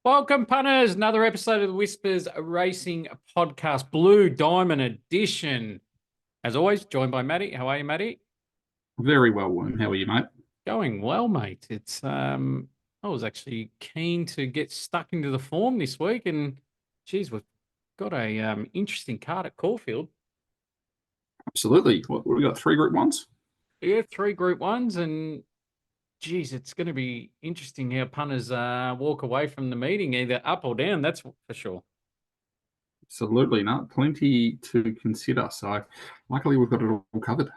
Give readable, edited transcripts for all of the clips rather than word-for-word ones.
Welcome, punters. Another episode of the Whispers Racing Podcast, Blue Diamond Edition. As always, joined by Matty. How are you, Matty? Very well, Worm. How are you, mate? Going well, mate. I was actually keen to get stuck into the form this week, and geez, we've got a interesting card at Caulfield. Absolutely. What we got? Three Group Ones. Yeah, three Group Ones, and geez, it's going to be interesting how punters walk away from the meeting, either up or down. That's for sure. Absolutely, no, plenty to consider. So, luckily, we've got it all covered.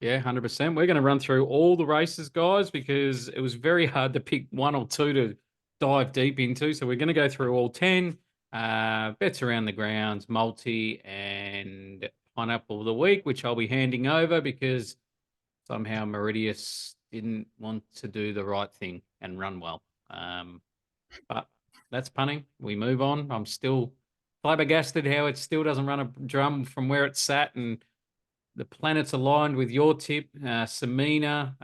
Yeah, 100%. We're going to run through all the races, guys, because it was very hard to pick one or two to dive deep into. So we're going to go through all 10 bets around the grounds, multi, and pineapple of the week, which I'll be handing over because somehow Meridius didn't want to do the right thing and run well. But that's punning. We move on. I'm still flabbergasted how it still doesn't run a drum from where it sat, and the planets aligned with your tip, Samina,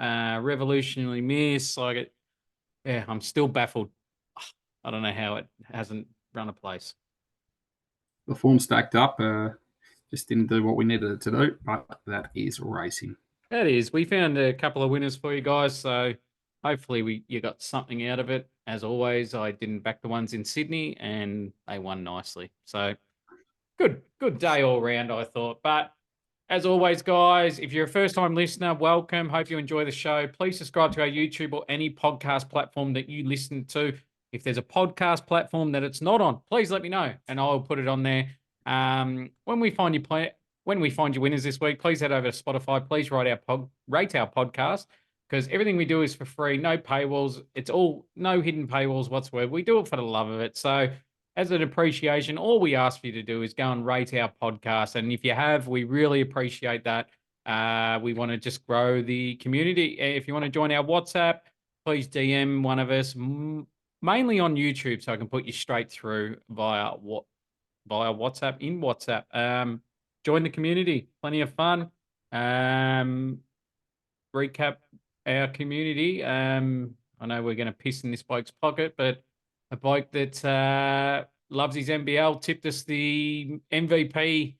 Revolutionary Miss. Yeah, I'm still baffled. I don't know how it hasn't run a place. The form stacked up. Just didn't do what we needed it to do, but that is racing. That is, we found a couple of winners for you guys, so hopefully you got something out of it. As always, I didn't back the ones in Sydney, and they won nicely. So good day all round, I thought. But as always, guys, if you're a first time listener, welcome. Hope you enjoy the show. Please subscribe to our YouTube or any podcast platform that you listen to. If there's a podcast platform that it's not on, please let me know and I'll put it on there. When we find you winners this week, please head over to Spotify. Please rate our podcast because everything we do is for free, no paywalls. It's all no hidden paywalls whatsoever. We do it for the love of it. So as an appreciation, all we ask for you to do is go and rate our podcast. And if you have, we really appreciate that. We want to just grow the community. If you want to join our WhatsApp, please DM one of us, mainly on YouTube, so I can put you straight through via WhatsApp in WhatsApp. Join the community, plenty of fun. Recap our community. I know we're going to piss in this bloke's pocket, but a bloke that loves his NBL tipped us the MVP.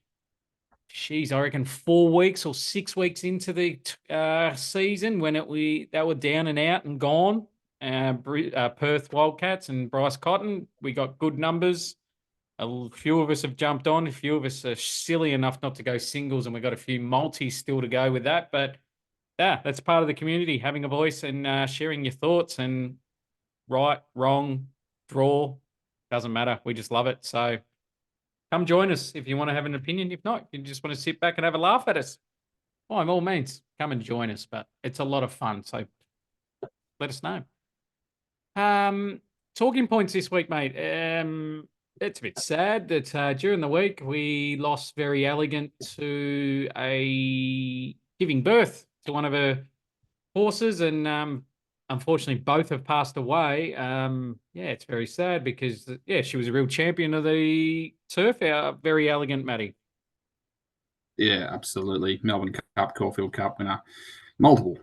She's, I reckon, 4 weeks or 6 weeks into the season when they were down and out and gone. Perth Wildcats and Bryce Cotton. We got good numbers. A few of us have jumped on. A few of us are silly enough not to go singles, and we've got a few multis still to go with that. But yeah, that's part of the community, having a voice and sharing your thoughts. And right, wrong, draw, doesn't matter. We just love it. So come join us if you want to have an opinion. If not, you just want to sit back and have a laugh at us. By all means, come and join us. But it's a lot of fun. So let us know. Talking points this week, mate. It's a bit sad that during the week we lost Very Elegant to giving birth to one of her horses, and unfortunately both have passed away. Yeah, it's very sad because she was a real champion of the turf. Our Very Elegant, Matty. Yeah, absolutely. Melbourne Cup, Caulfield Cup winner, multiple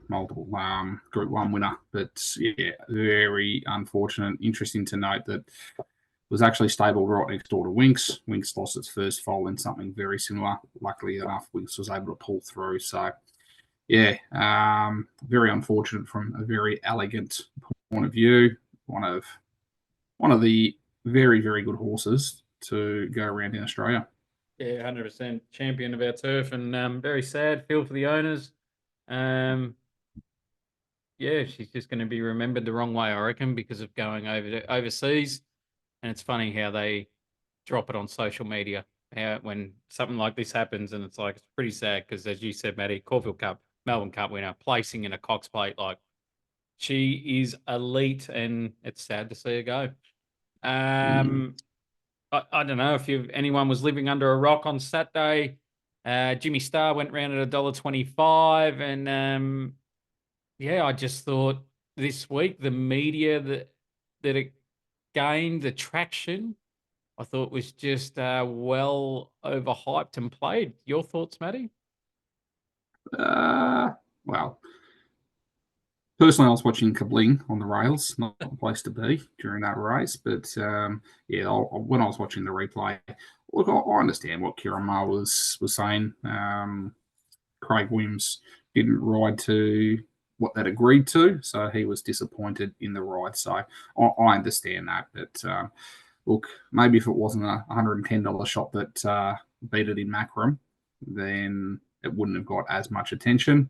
Group One winner. But yeah, very unfortunate. Interesting to note that was actually stabled right next door to Winks. Winks lost its first foal in something very similar. Luckily enough, Winks was able to pull through. So, yeah, very unfortunate from a Very Elegant point of view. One of the very, very good horses to go around in Australia. Yeah, 100% champion of our turf, and very sad. Feel for the owners. Um, yeah, she's just going to be remembered the wrong way, I reckon, because of going overseas. And it's funny how they drop it on social media when something like this happens, and it's pretty sad because, as you said, Matty, Caulfield Cup, Melbourne Cup winner, placing in a Cox Plate, she is elite, and it's sad to see her go. I don't know if anyone was living under a rock on Saturday. Jimmy Starr went round at $1.25, and yeah, I just thought this week the media that it gained, the traction, I thought was just well overhyped and played. Your Uh, well, Personally, I was watching Kabling on the rails, not the place to be during that race. But yeah, when I was watching the replay, look, I understand what Kieran Ma was saying. Craig Williams didn't ride to what they'd agreed to, so he was disappointed in the ride. So I understand that. But look, maybe if it wasn't a $110 shot that beat it in Macram, then it wouldn't have got as much attention.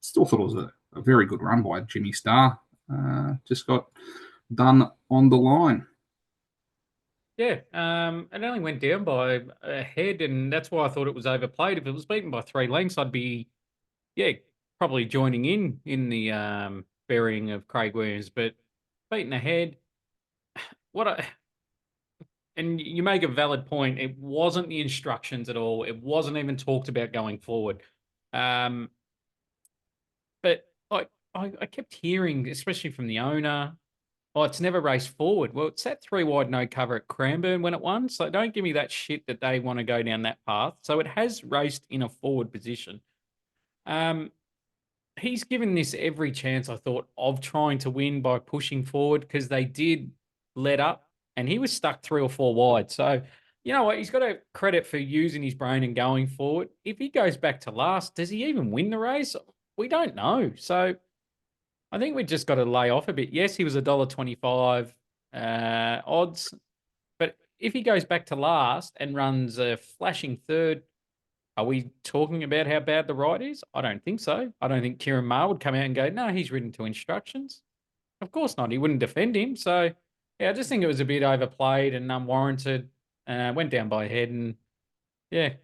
Still thought it was a very good run by Jimmy Starr. Just got done on the line. Yeah, it only went down by a head, and that's why I thought it was overplayed. If it was beaten by 3 lengths, I'd be, yeah, probably joining in the burying of Craig Williams. But beaten ahead, what I and you make a valid point. It wasn't the instructions at all. It wasn't even talked about going forward. Um, but I kept hearing, especially from the owner, oh, it's never raced forward. Well, it's that 3 wide no cover at Cranbourne when it won. So don't give me that shit that they want to go down that path. So it has raced in a forward position. Um, he's given this every chance, I thought, of trying to win by pushing forward because they did let up and he was stuck 3 or 4 wide. So, you know what? He's got a credit for using his brain and going forward. If he goes back to last, does he even win the race? We don't know. So I think we just got to lay off a bit. Yes, he was $1.25 odds, but if he goes back to last and runs a flashing third, are we talking about how bad the ride is? I don't think so. I don't think Kieran Maher would come out and go, no, he's ridden to instructions. Of course not. He wouldn't defend him. So, yeah, I just think it was a bit overplayed and unwarranted. Went down by a head, and yeah,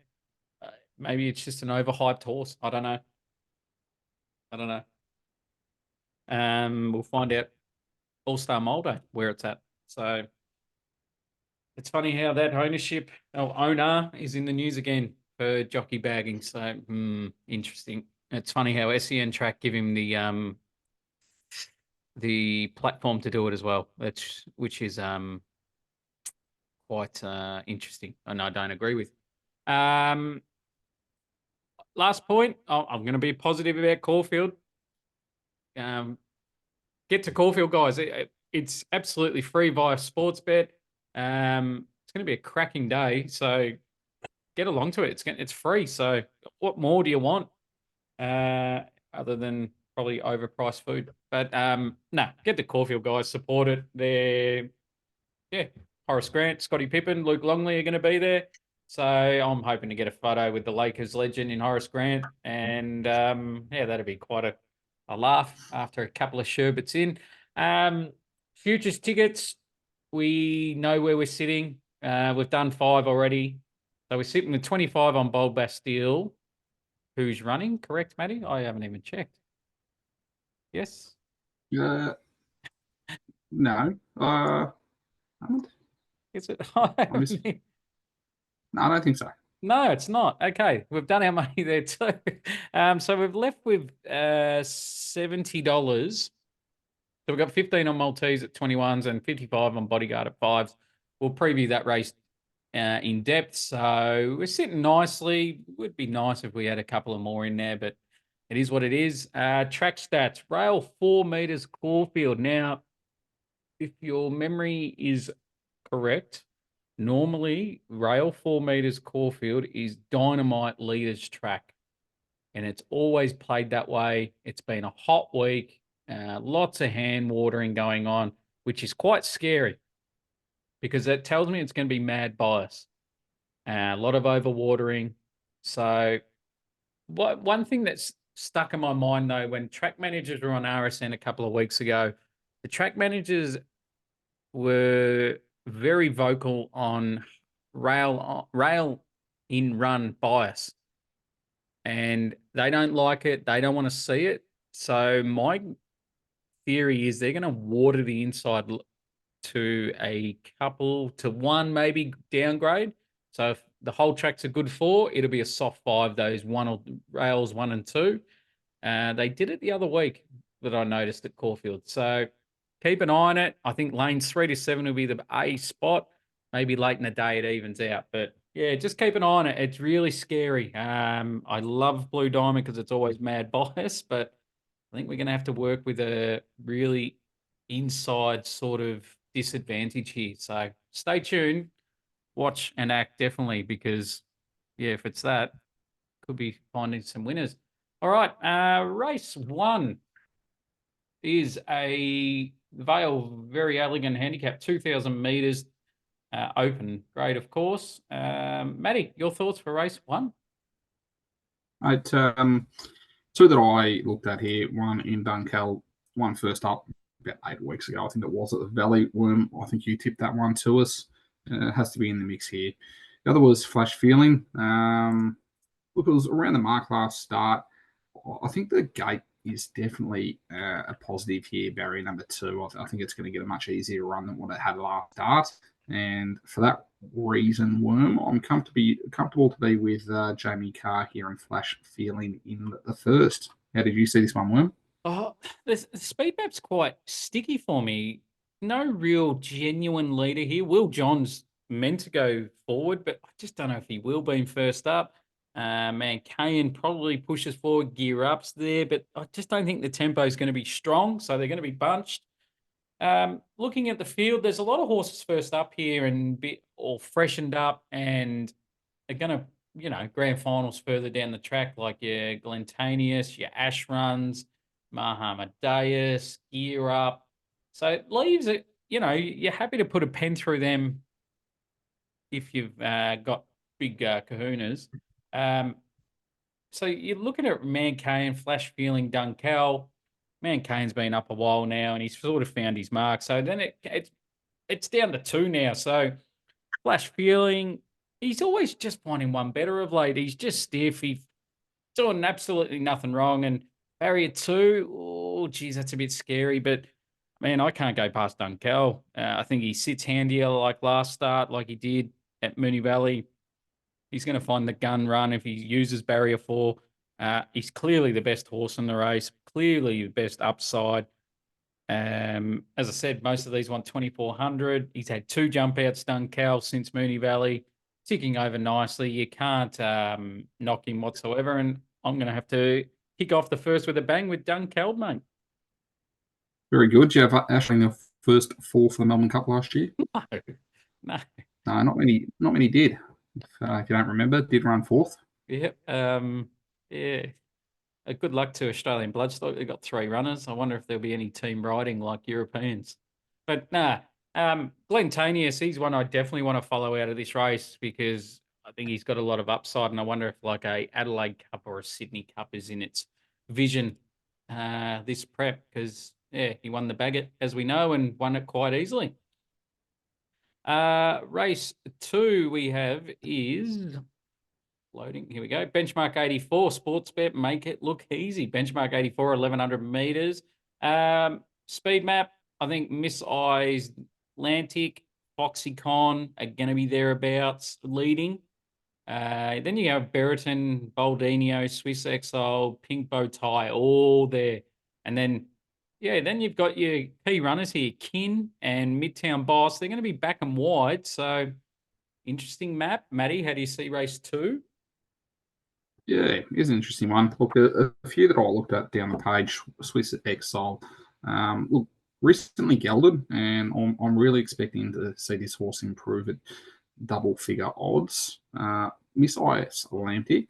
maybe it's just an overhyped horse. I don't know. I don't know. We'll find out All-Star Moldo where it's at. So it's funny how that owner is in the news again for jockey bagging. So interesting. It's funny how SEN Track give him the platform to do it as well. Which is quite interesting, and I don't agree with. Last point, I'm going to be positive about Caulfield. Get to Caulfield, guys. It's absolutely free via Sportsbet. It's going to be a cracking day, so get along to it. It's free. So what more do you want other than probably overpriced food? But no, get to Caulfield, guys. Support it. Yeah, Horace Grant, Scotty Pippen, Luke Longley are going to be there. So I'm hoping to get a photo with the Lakers legend in Horace Grant. And yeah, that'd be quite a laugh after a couple of sherbets in. Futures tickets, we know where we're sitting. We've done 5 already. So we're sitting with 25 on Bold Bastille. Who's running? Correct, Matty? I haven't even checked. Yes? No. Is it? No, I don't think so. No, it's not. Okay, we've done our money there too. So we've left with $70. So we've got 15 on Maltese at 21s and 55 on Bodyguard at 5s. We'll preview that race in depth. So we're sitting nicely. Would be nice if we had a couple of more in there, but it is what it is. Track stats, rail 4 meters Caulfield. Now, if your memory is correct, normally rail 4 meters Caulfield is dynamite leaders track. And it's always played that way. It's been a hot week, lots of hand watering going on, which is quite scary because that tells me it's going to be mad bias. A lot of overwatering. So one thing that's stuck in my mind though, when track managers were on RSN a couple of weeks ago, the track managers were very vocal on rail in run bias, and they don't like it. They don't want to see it. So my theory is they're going to water the inside to a couple to one, maybe downgrade. So if the whole track's a good 4, it'll be a soft 5. Those rails 1 and 2. They did it the other week that I noticed at Caulfield. So keep an eye on it. I think lanes 3 to 7 will be the A spot. Maybe late in the day it evens out. But yeah, just keep an eye on it. It's really scary. I love Blue Diamond because it's always mad bias, but I think we're going to have to work with a really inside sort of disadvantage here. So stay tuned, watch and act definitely because, yeah, if it's that, could be finding some winners. All right, race one is a Vale Very Elegant Handicap, 2,000 meters, open grade, of course. Matty, your thoughts for race one? I'd, two that I looked at here, one in Dunkeld, one first up about 8 weeks ago, I think it was at the Valley Worm. I think you tipped that one to us. It has to be in the mix here. The other was Flash Feeling. Look, it was around the mark last start. I think the gate is definitely a positive here, barrier number two. I think it's going to get a much easier run than what it had last start. And for that reason, Worm, I'm comfortable to be with Jamie Carr here and Flash Feeling in the first. How did you see this one, Worm? Oh, the speed map's quite sticky for me. No real genuine leader here. Will John's meant to go forward, but I just don't know if he will being first up. Man, Kayan probably pushes forward, gear ups there, but I just don't think the tempo is going to be strong, so they're going to be bunched. Looking at the field, there's a lot of horses first up here and bit all freshened up, and they're going to, grand finals further down the track, like your Glentanius, your Ash Runs, Mahamadeus, Gear Up. So it leaves it, you're happy to put a pen through them if you've got big kahunas. Um, so you're looking at Mancaine, Flash Feeling, Dunkel. Mancaine's been up a while now, and he's sort of found his mark. So then it's down to two now. So Flash Feeling, he's always just finding one better of late. He's just stiff. He's doing absolutely nothing wrong. And barrier two, oh, geez, that's a bit scary. But man, I can't go past Dunkel. I think he sits handier like last start, like he did at Mooney Valley. He's going to find the gun run if he uses barrier four. He's clearly the best horse in the race, clearly the best upside. As I said, most of these want 2,400. He's had two jump outs done, Cal, since Mooney Valley, ticking over nicely. You can't knock him whatsoever. And I'm going to have to kick off the first with a bang with Dunkeld, mate. Very good. Do you have Ashling the first four for the Melbourne Cup last year? No, no. No, not many. Not many did. If you don't remember, did run fourth. Yep. Yeah. Good luck to Australian Bloodstock. They've got three runners. I wonder if there'll be any team riding like Europeans. But nah, Glentanius, he's one I definitely want to follow out of this race because I think he's got a lot of upside. And I wonder if like a Adelaide Cup or a Sydney Cup is in its vision this prep because, yeah, he won the Bagot, as we know, and won it quite easily. Race two we have is loading. Here we go. Benchmark 84, sports bet, make it look easy. Benchmark 84, 1,100 meters. Speed map, I think Miss Eyes, Atlantic, Foxycon are going to be thereabouts leading. Then you have Berriton, Boldinio, Swiss Exile, Pink Bow Tie, all there. And then, yeah, then you've got your key runners here, Kin and Midtown Boss. They're going to be back and wide. So interesting map. Matty, how do you see race two? Yeah, it's an interesting one. Look, a few that I looked at down the page, Swiss Exile. Look, recently gelded, and I'm really expecting to see this horse improve at double figure odds. Miss IS Atlantic.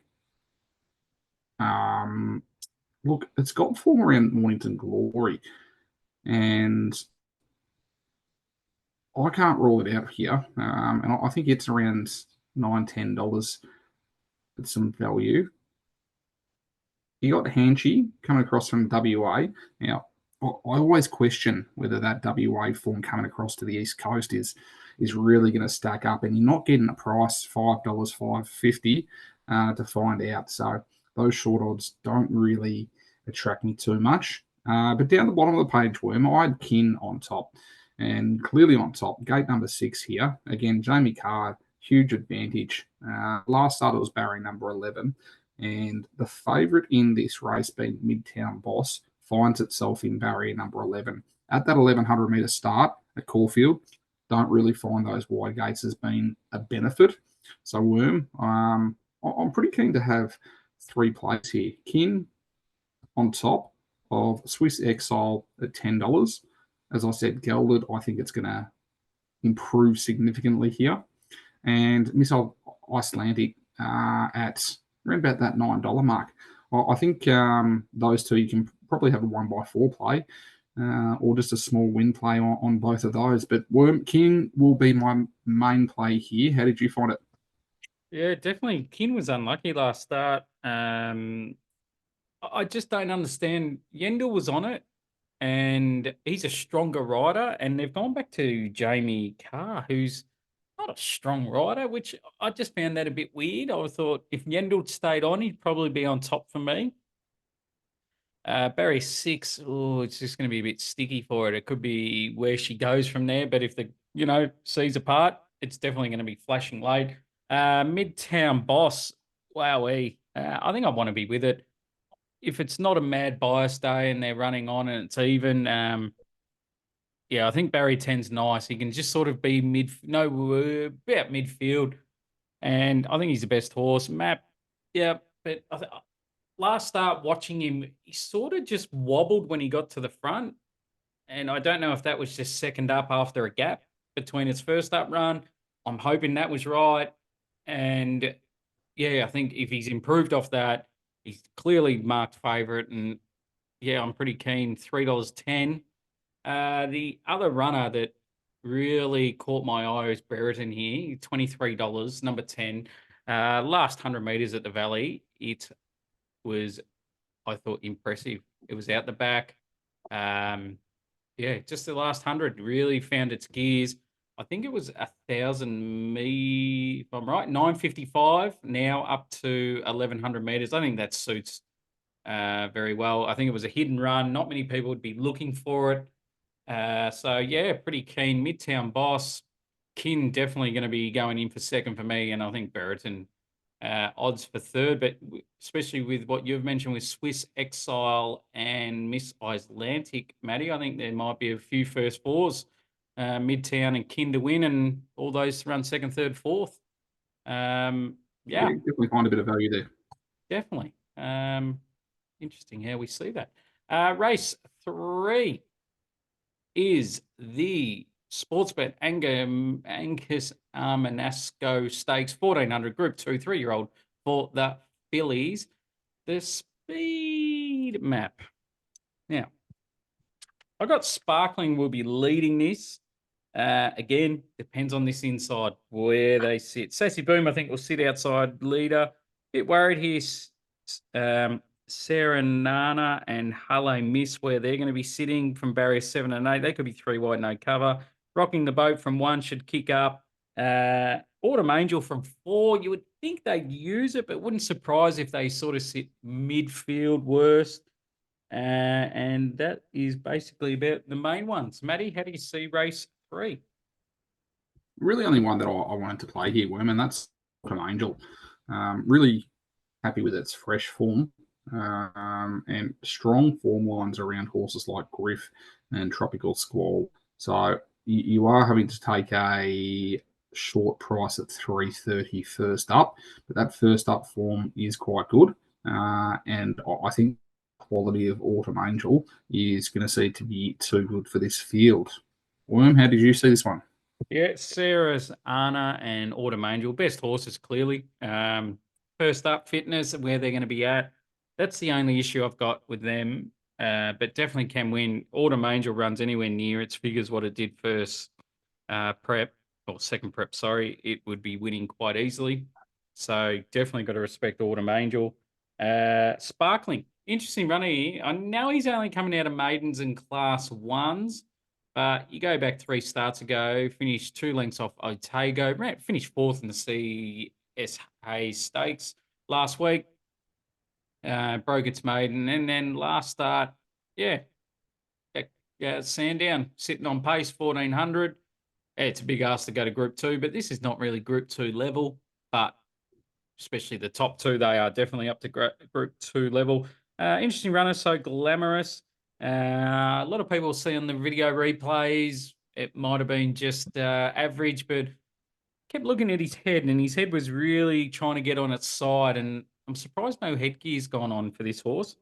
Look, it's got form around Mornington Glory, and I can't rule it out here. And I think it's around $9-10 at some value. You got Hanchy coming across from WA. Now, I always question whether that WA form coming across to the East Coast is really going to stack up, and you're not getting a price $5, $5.50 to find out. So those short odds don't really attract me too much. But down the bottom of the page, Worm, I had Kin on top, and clearly on top. Gate number 6 here. Again, Jamie Carr, huge advantage. Last start it was barrier number 11. And the favourite in this race, being Midtown Boss, finds itself in barrier number 11. At that 1,100 metre start at Caulfield, don't really find those wide gates as being a benefit. So, Worm, I'm pretty keen to have three plays here. Kin on top, of Swiss Exile at $10. As I said, gelded, I think it's going to improve significantly here. And Missile Icelandic at around about that $9 mark. I think those two you can probably have a 1x4 play. Or just a small win play on both of those. But Worm King will be my main play here. How did you find it? Yeah, definitely. Kin was unlucky last start. I just don't understand. Yendel was on it, and he's a stronger rider, and they've gone back to Jamie Carr, who's not a strong rider, which I just found that a bit weird. I thought if Yendel stayed on, he'd probably be on top for me. Barry 6, oh, it's just going to be a bit sticky for it. It could be where she goes from there, but if the sees apart, it's definitely going to be flashing late. Midtown Boss, wowee. I think I want to be with it. If it's not a mad bias day and they're running on and it's even, yeah, I think Barry 10's nice. He can just sort of be about midfield, and I think he's the best horse. Map, yeah, but last start watching him, he sort of just wobbled when he got to the front. And I don't know if that was just second up after a gap between his first up run. I'm hoping that was right. And yeah, I think if he's improved off that, he's clearly marked favourite. And yeah, I'm pretty keen. $3.10. The other runner that really caught my eye was Brereton here, $23, number 10. Last 100 metres at the Valley, it was, I thought, impressive. It was out the back. Yeah, just the last 100 really found its gears. I think it was 1,000 if I'm right, 9:55, now up to 1,100 meters. I think that suits very well. I think it was a hidden run. Not many people would be looking for it. So yeah, pretty keen. Midtown Boss, Kin definitely going to be going in for second for me, and I think Brereton odds for third. But especially with what you've mentioned with Swiss Exile and Miss Icelandic, Matty, I think there might be a few first fours, Midtown and Kin to win, and all those to run second, third, fourth. Yeah, Yeah, definitely find a bit of value there. definitely. Interesting how we see that. Race 3 is the Sportsbet Angus Armanasco Stakes 1400 Group 2 3-year-old for the fillies. The speed map. Now, I got Sparkling will be leading this. Again, depends on this inside where they sit. Sassy Boom, I think, will sit outside leader. Bit worried here. Sarah Nana and Halle Miss, where they're going to be sitting from barrier 7 and 8. They could be 3 wide, no cover. Rocking the Boat from 1 should kick up. Autumn Angel from 4. You would think they'd use it, but wouldn't surprise if they sort of sit midfield worst. And that is basically about the main ones. Matty, how do you see race 3? Really, only one that I wanted to play here, Worm, and that's Autumn Angel. Really happy with its fresh form and strong form lines around horses like Griff and Tropical Squall. So you are having to take a short price at 330 first up, but that first up form is quite good. And I think quality of Autumn Angel is going to see to be too good for this field. Worm, how did you see this one? Yeah, Sarah's Anna and Autumn Angel, best horses clearly. First up, fitness, where they're going to be at. That's the only issue I've got with them, but definitely can win. Autumn Angel runs anywhere near its figures what it did first prep, or second prep, sorry, it would be winning quite easily. So definitely got to respect Autumn Angel. Sparkling, interesting runner here. I know he's only coming out of maidens and class 1s. But you go back 3 starts ago, finished 2 lengths off Otago, finished 4th in the CSA Stakes last week, broke its maiden, and then last start, yeah, Sandown sitting on pace, 1400. It's a big ask to go to Group 2, but this is not really Group 2 level, but especially the top 2, they are definitely up to Group 2 level. Interesting runner, so glamorous. A lot of people see on the video replays, it might have been just average, but kept looking at his head, and his head was really trying to get on its side, and I'm surprised no headgear's gone on for this horse.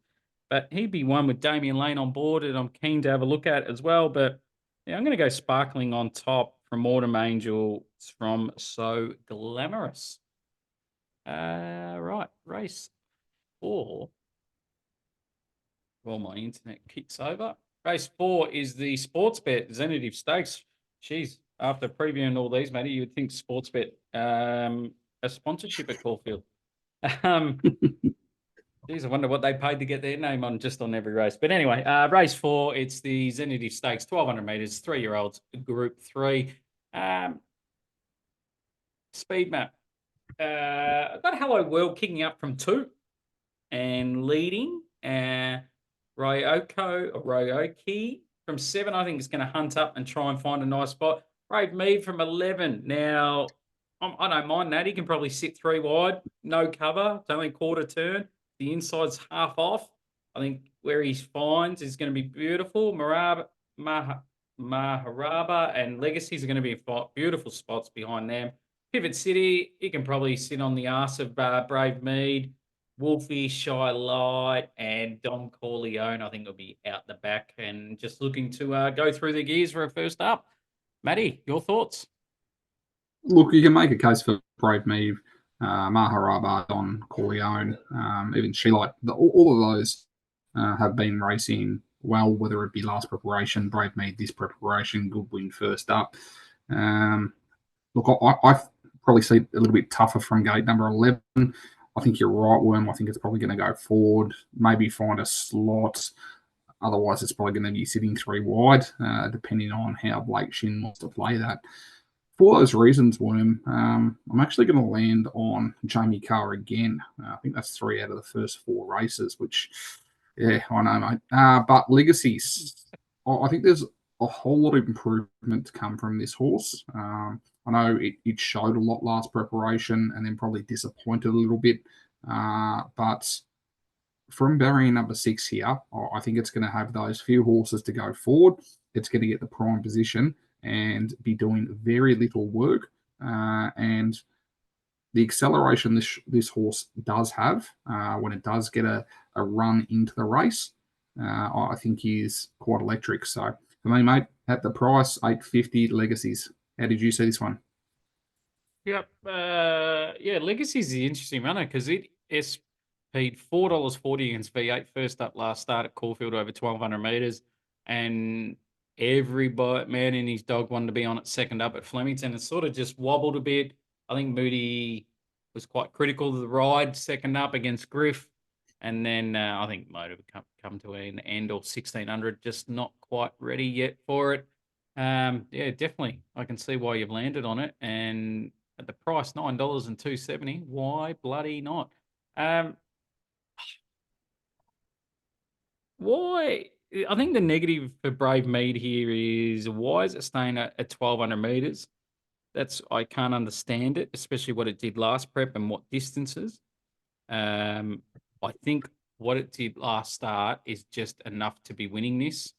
but he'd be one with Damien Lane on board, and I'm keen to have a look at as well. But yeah, I'm going to go Sparkling on top from Autumn Angel from So Glamorous. Right, race 4. Well, my internet kicks over. Race 4 is the Sportsbet Zenitive Stakes. Jeez, after previewing all these, matey, you would think Sportsbet a sponsorship at Caulfield. Geez, I wonder what they paid to get their name on just on every race. But anyway, race 4, it's the Zenitive Stakes, 1,200 metres, 3-year-olds, Group 3. Speed map. I've got Hello World kicking up from 2 and leading. Ryoki from 7, I think is going to hunt up and try and find a nice spot. Brave Mead from 11. Now, I don't mind that. He can probably sit 3 wide, no cover. It's only quarter turn. The inside's half off. I think where he finds is going to be beautiful. Maharaba and Legacies are going to be beautiful spots behind them. Pivot City, he can probably sit on the arse of Brave Mead. Wolfie, Shy Light, and Don Corleone, I think, will be out the back and just looking to go through the gears for a first up. Matty, your thoughts? Look, you can make a case for Brave Meave, Maharaba, Don Corleone, even Shilite. All of those have been racing well, whether it be last preparation, Brave Meave this preparation, good win first up. Look, I probably see it a little bit tougher from gate number 11. I think you're right, Worm. I think it's probably going to go forward, maybe find a slot. Otherwise, it's probably going to be sitting 3 wide, depending on how Blake Shin wants to play that. For those reasons, Worm, I'm actually going to land on Jamie Carr again. I think that's 3 out of the first 4 races, which, yeah, I know, mate. But Legacies, I think there's a whole lot of improvement to come from this horse. I know it showed a lot last preparation and then probably disappointed a little bit. But from barrier number 6 here, I think it's going to have those few horses to go forward. It's going to get the prime position and be doing very little work. And the acceleration this horse does have when it does get a run into the race, I think is quite electric. So for me, mate, at the price, 850 Legacies. How did you see this one? Yep. Yeah, Legacy's the interesting runner because it paid $4.40 against V8 first up last start at Caulfield over 1,200 metres. And every man and his dog wanted to be on it second up at Flemington. It sort of just wobbled a bit. I think Moody was quite critical of the ride second up against Griff. And then I think Motor would come to an end, or 1,600, just not quite ready yet for it. Yeah, definitely. I can see why you've landed on it. And at the price, $9 and $2.70, why bloody not? Why? I think the negative for Brave Mead here is, why is it staying at 1,200 meters? I can't understand it, especially what it did last prep and what distances. I think what it did last start is just enough to be winning this.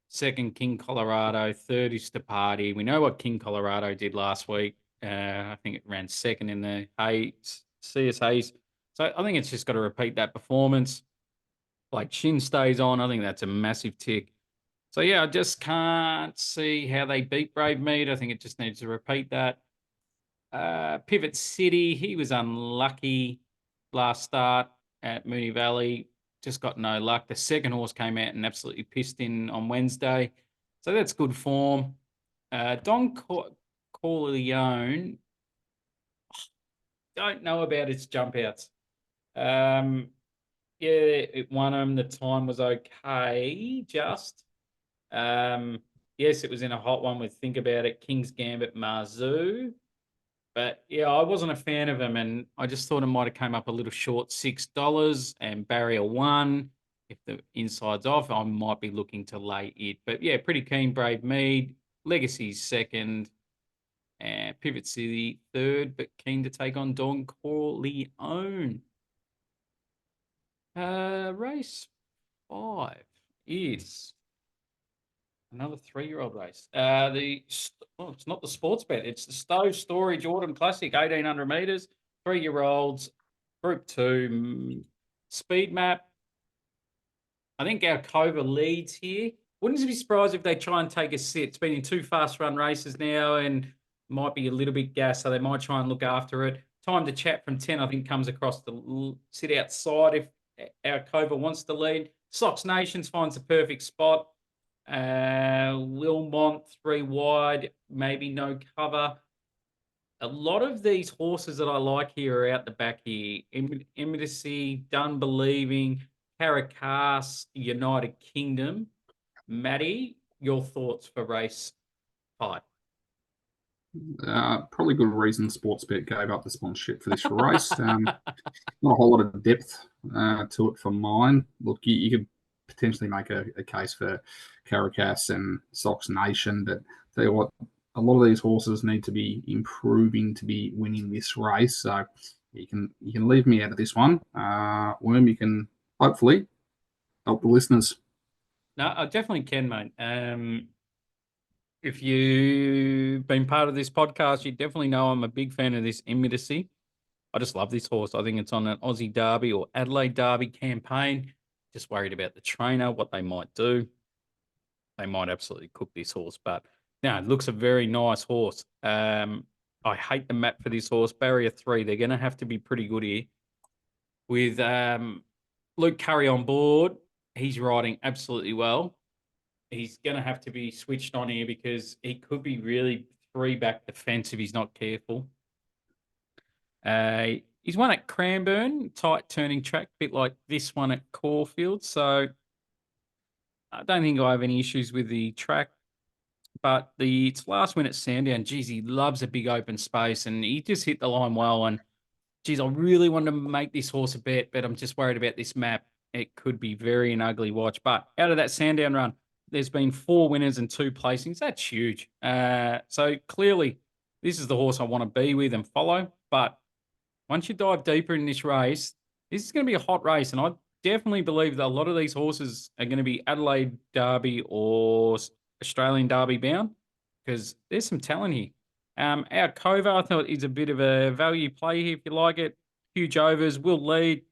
Second, King Colorado. Third is Party. We know what King Colorado did last week. I think it ran second in the CS Hayes. So I think it's just got to repeat that performance. Like Shin stays on, I think that's a massive tick. So yeah, I just can't see how they beat Brave Mead. I think it just needs to repeat that. Pivot City, he was unlucky last start at Mooney Valley. Just got no luck. The second horse came out and absolutely pissed in on Wednesday. So that's good form. Don Corleone, don't know about its jump outs. Yeah, it won him. The time was okay, just. Yes, it was in a hot one with Think About It, King's Gambit, Marzu. But yeah, I wasn't a fan of him, and I just thought it might have came up a little short, $6 and barrier 1. If the inside's off, I might be looking to lay it. But yeah, pretty keen. Brave Mead, Legacy's second, and Pivot City third, but keen to take on Don Corleone. Race 5 is another 3-year-old race. It's not the sports bet. It's the Stowe Storage Autumn Classic, 1,800 meters, 3-year-olds, Group 2, speed map. I think Alcova leads here. Wouldn't be surprised if they try and take a sit. It's been in 2 fast run races now and might be a little bit gas, so they might try and look after it. Time to chat from 10, I think, comes across the sit outside if Alcova wants to lead. Sox Nations finds the perfect spot. Wilmont 3 wide, maybe no cover. A lot of these horses that I like here are out the back here. Immediacy, Done Believing, Caracas, United Kingdom. Matty, your thoughts for race 5? Probably good reason Sportsbet gave up the sponsorship for this race. Not a whole lot of depth to it for mine. Look, you could potentially make a case for Caracas and Sox Nation, but tell you what, a lot of these horses need to be improving to be winning this race. So you can leave me out of this one. Worm, you can hopefully help the listeners. No, I definitely can, mate. If you've been part of this podcast, you definitely know I'm a big fan of this Immediacy. I just love this horse. I think it's on an Aussie Derby or Adelaide Derby campaign. Just worried about the trainer, what they might do. They might absolutely cook this horse, but no, it looks a very nice horse. I hate the map for this horse. Barrier 3, they're going to have to be pretty good here. With Luke Curry on board, he's riding absolutely well. He's going to have to be switched on here because he could be really 3-back defense if he's not careful. He's won at Cranbourne, tight turning track, bit like this one at Caulfield. So I don't think I have any issues with the track. But its last win at Sandown, geez, he loves a big open space and he just hit the line well. And geez, I really want to make this horse a bet, but I'm just worried about this map. It could be very an ugly watch. But out of that Sandown run, there's been 4 winners and 2 placings. That's huge. So clearly, this is the horse I want to be with and follow. But once you dive deeper in this race, this is going to be a hot race. And I definitely believe that a lot of these horses are going to be Adelaide Derby or Australian Derby bound because there's some talent here. Our Cova, I thought, is a bit of a value play here if you like it. Huge overs, will lead.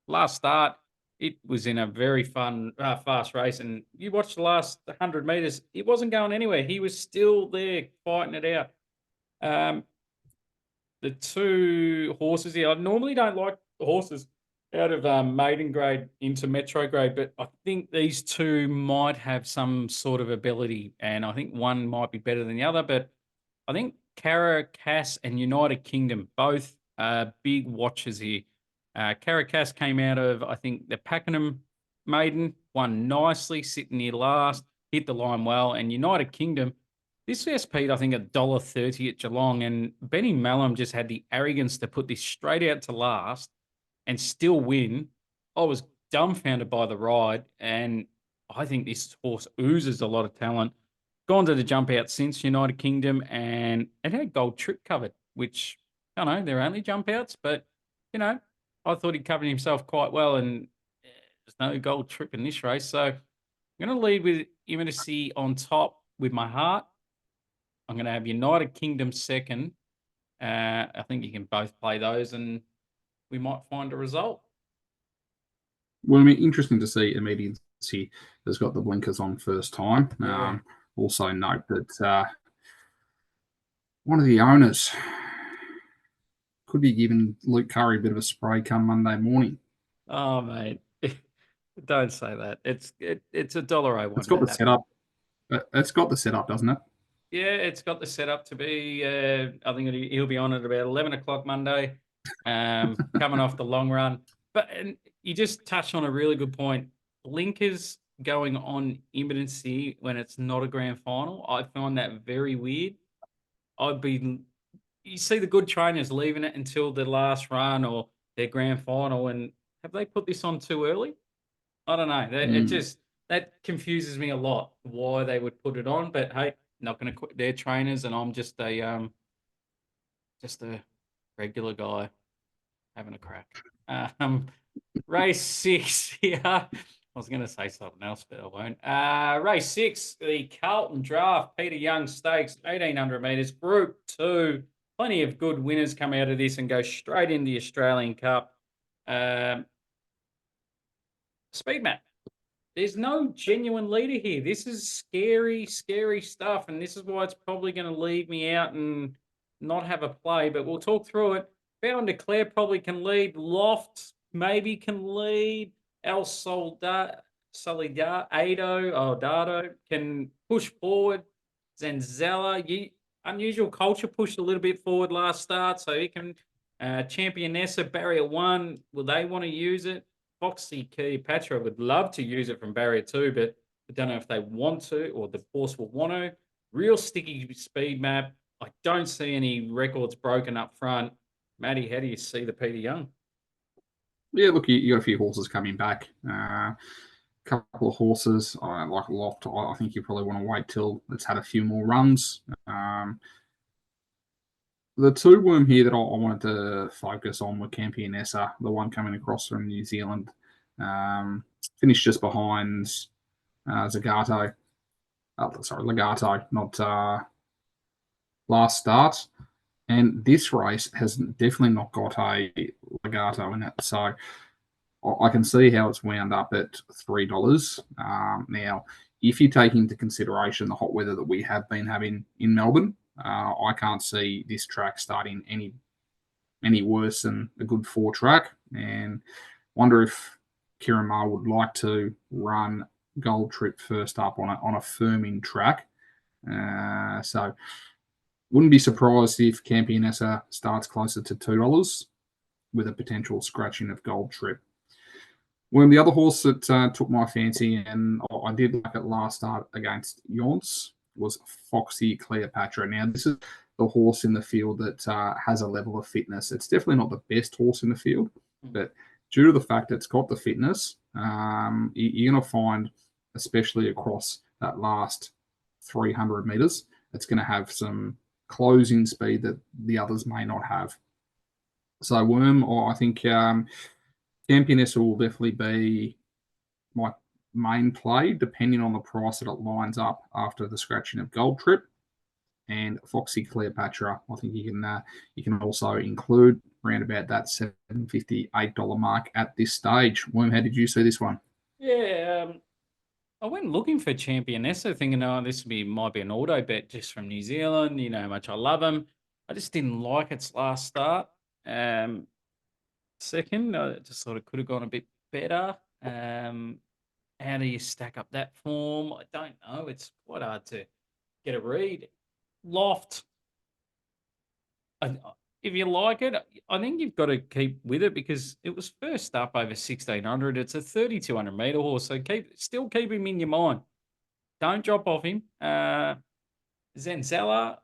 Last start, it was in a very fun, fast race. And you watched the last 100 metres, it wasn't going anywhere. He was still there fighting it out. The 2 horses here, I normally don't like horses out of maiden grade into metro grade, but I think these 2 might have some sort of ability, and I think one might be better than the other. But I think Caracas and United Kingdom, both big watches here. Caracas came out of, I think, the Pakenham maiden, won nicely, sitting near last, hit the line well, and United Kingdom, this SP'd, I think, $1.30 at Geelong, and Benny Mallam just had the arrogance to put this straight out to last and still win. I was dumbfounded by the ride, and I think this horse oozes a lot of talent. Gone to the jump out since United Kingdom, and it had Gold Trip covered, which, I don't know, they're only jump outs, but, I thought he covered himself quite well, and there's no Gold Trip in this race. So I'm going to lead with Immediacy on top with my heart. I'm going to have United Kingdom second. I think you can both play those, and we might find a result. Well, I mean, interesting to see Immediacy has got the blinkers on first time. Yeah. Also note that one of the owners could be giving Luke Curry a bit of a spray come Monday morning. Oh, mate. Don't say that. It's $1.01. It's got the setup. It's got the setup, doesn't it? Yeah, it's got the setup to be. I think he'll be on at about 11 o'clock Monday, coming off the long run. But and you just touched on a really good point. Blinkers going on imminency when it's not a grand final. I find that very weird. You see the good trainers leaving it until the last run or their grand final, and have they put this on too early? I don't know. That confuses me a lot why they would put it on. But hey, not going to quit their trainers, and I'm just a regular guy having a crack. Race 6 here. I was going to say something else, but I won't. Race 6, the Carlton Draft, Peter Young Stakes, 1,800 metres, Group 2. Plenty of good winners come out of this and go straight into the Australian Cup. Speed map. There's no genuine leader here. This is scary, scary stuff, and this is why it's probably going to leave me out and not have a play. But we'll talk through it. Bound Declare probably can lead. Loft maybe can lead. El Soldado, Ado, Dado can push forward. Zanzella, Unusual Culture pushed a little bit forward last start, so he can. Championessa, Barrier 1, will they want to use it? Foxy Cleopatra would love to use it from barrier 2, but I don't know if they want to or the force will want to. Real sticky speed map. I don't see any records broken up front. Matty, how do you see the Peter Young? Yeah, look, you got a few horses coming back. Couple of horses, like Loft. I think you probably want to wait till it's had a few more runs. The two worm here that I wanted to focus on were Campionessa, the one coming across from New Zealand. Finished just behind Zagato. Sorry, Legato, not last start. And this race has definitely not got a Legato in it. So I can see how it's wound up at $3. Now, if you take into consideration the hot weather that we have been having in Melbourne, I can't see this track starting any worse than a good 4 track. And wonder if Kieran Ma would like to run Gold Trip first up on a firming track. So wouldn't be surprised if Campionessa starts closer to $2 with a potential scratching of Gold Trip. Well, the other horse that took my fancy, and I did like it last start against Yonce, was Foxy Cleopatra. Now, this is the horse in the field that has a level of fitness. It's definitely not the best horse in the field, but due to the fact that it's got the fitness, you're going to find, especially across that last 300 metres, it's going to have some closing speed that the others may not have. So, Worm, I think Campionessa will definitely be my main play, depending on the price that it lines up after the scratching of Gold Trip. And Foxy Cleopatra, I think you can also include around about that $7.58 mark at this stage. Worm, how did you see this one? Yeah, I went looking for Championessa, thinking, oh, might be an auto bet just from New Zealand. You know how much I love him. I just didn't like its last start. Second, I just thought it could have gone a bit better. How do you stack up that form? I don't know. It's quite hard to get a read. Loft, if you like it, I think you've got to keep with it because it was first up over 1,600. It's a 3,200 meter horse, so still keep him in your mind. Don't drop off him. Zenzella,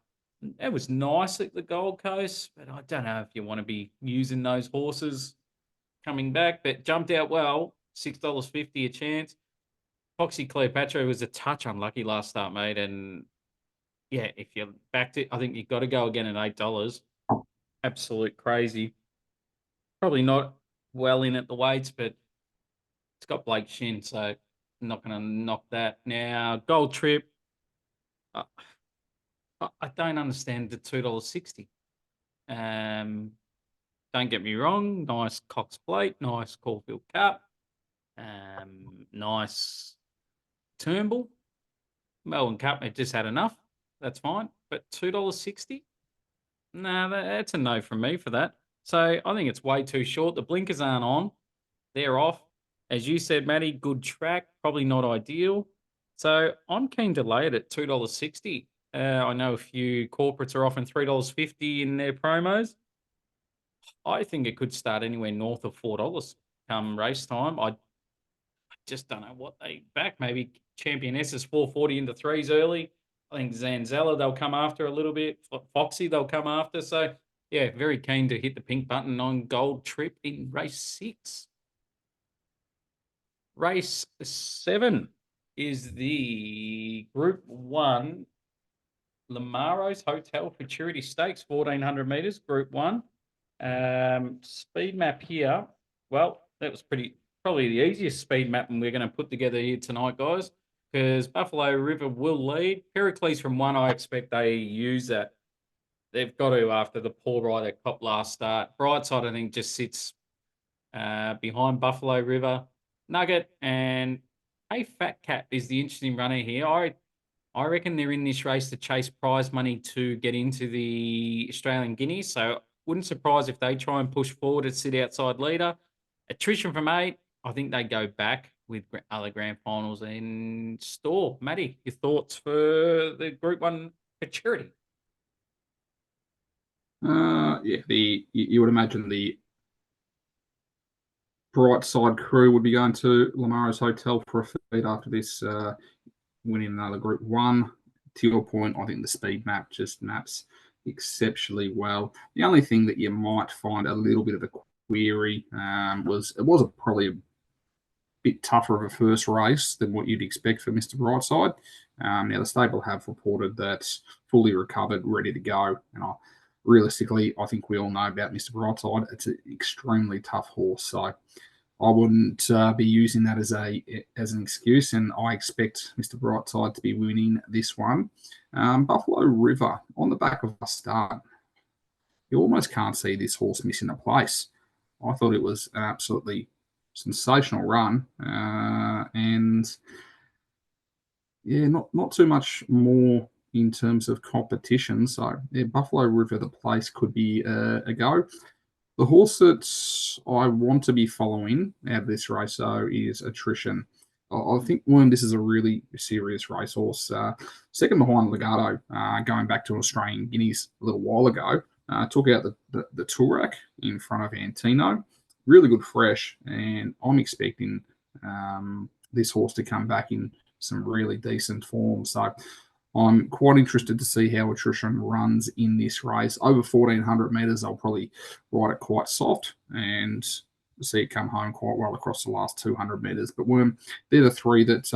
it was nice at the Gold Coast, but I don't know if you want to be using those horses coming back. But jumped out well, $6.50 a chance. Foxy Cleopatra was a touch unlucky last start, mate, and yeah, if you backed it, I think you've got to go again at $8. Absolute crazy. Probably not well in at the weights, but it's got Blake Shin, so I'm not going to knock that. Now, Gold Trip, uh, I don't understand the $2.60. Don't get me wrong, nice Cox plate, nice Caulfield Cup, nice Turnbull. Melbourne Cup, it just had enough. That's fine. But $2.60? No, that's a no from me for that. So I think it's way too short. The blinkers aren't on. They're off. As you said, Matty, good track, probably not ideal. So I'm keen to lay it at $2.60. I know a few corporates are offering $3.50 in their promos. I think it could start anywhere north of $4 come race time. I just don't know what they back. Maybe Championess is 440 into threes early. I think Zanzella, they'll come after a little bit. Foxy, they'll come after. So, yeah, very keen to hit the pink button on Gold Trip in race 6. Race 7 is the Group 1 Lamaro's Hotel Futurity Stakes, 1,400 metres, Group 1. Speed map here. Well, that was probably the easiest speed map we're going to put together here tonight, guys, because Buffalo River will lead. Pericles from 1, I expect they use that. They've got to after the poor rider cop last start. Brightside, I think, just sits behind Buffalo River. Nugget and Fat Cat is the interesting runner here. I reckon they're in this race to chase prize money to get into the Australian Guineas. So wouldn't surprise if they try and push forward and sit outside leader. Attrition from 8, I think they go back with other grand finals in store. Matty, your thoughts for the Group 1 futurity? Yeah, you would imagine the Brightside crew would be going to Lamaro's Hotel for a feed after this winning another Group 1. To your point, I think the speed map just maps exceptionally well. The only thing that you might find a little bit of a query was it was probably a bit tougher of a first race than what you'd expect for Mr. Brightside. Now, the stable have reported that fully recovered, ready to go. And realistically, I think we all know about Mr. Brightside. It's an extremely tough horse. So I wouldn't be using that as an excuse, and I expect Mr. Brightside to be winning this one. Buffalo River on the back of a start. You almost can't see this horse missing a place. I thought it was an absolutely sensational run, and yeah, not too much more in terms of competition. So yeah, Buffalo River, the place could be a go. The horse that I want to be following out of this race, though, is Attrition. I think, Worm, this is a really serious racehorse. Second behind Legato, going back to Australian Guineas a little while ago. Took out the Turak in front of Antino. Really good fresh, and I'm expecting this horse to come back in some really decent form. So I'm quite interested to see how Attrition runs in this race. Over 1,400 metres, I'll probably ride it quite soft and see it come home quite well across the last 200 metres. But Worm, they're the three that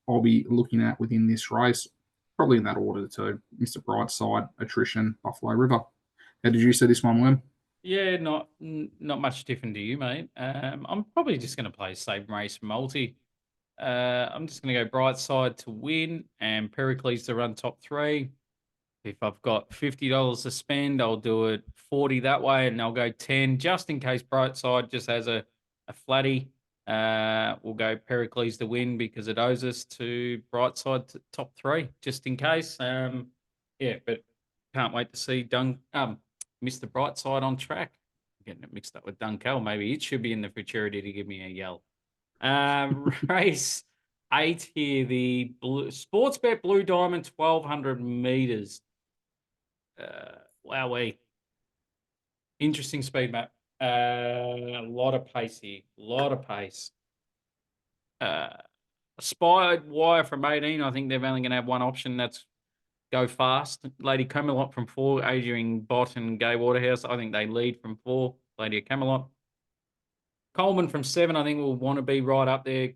I'll be looking at within this race, probably in that order too. Mr. Brightside, Attrition, Buffalo River. How did you see this one, Worm? Yeah, not much different to you, mate. I'm probably just going to play Save Race Multi. I'm just going to go Brightside to win and Pericles to run top 3. If I've got $50 to spend, I'll do it 40 that way, and I'll go 10 just in case Brightside just has a flatty. We'll go Pericles to win because it owes us to Brightside to top 3 just in case. Yeah, but can't wait to see Mr. Brightside on track. I'm getting it mixed up with Dunkel. Maybe it should be in the futurity to give me a yell. Race 8 here, the Sportsbet Blue Diamond 1,200 meters. Wowee. Interesting speed map. A lot of pace here. A lot of pace. Aspired Wire from 18. I think they're only going to have one option. That's go fast. Lady Camelot from 4. Adrian Bott and Gay Waterhouse. I think they lead from 4. Lady of Camelot. Coleman from 7, I think will want to be right up there.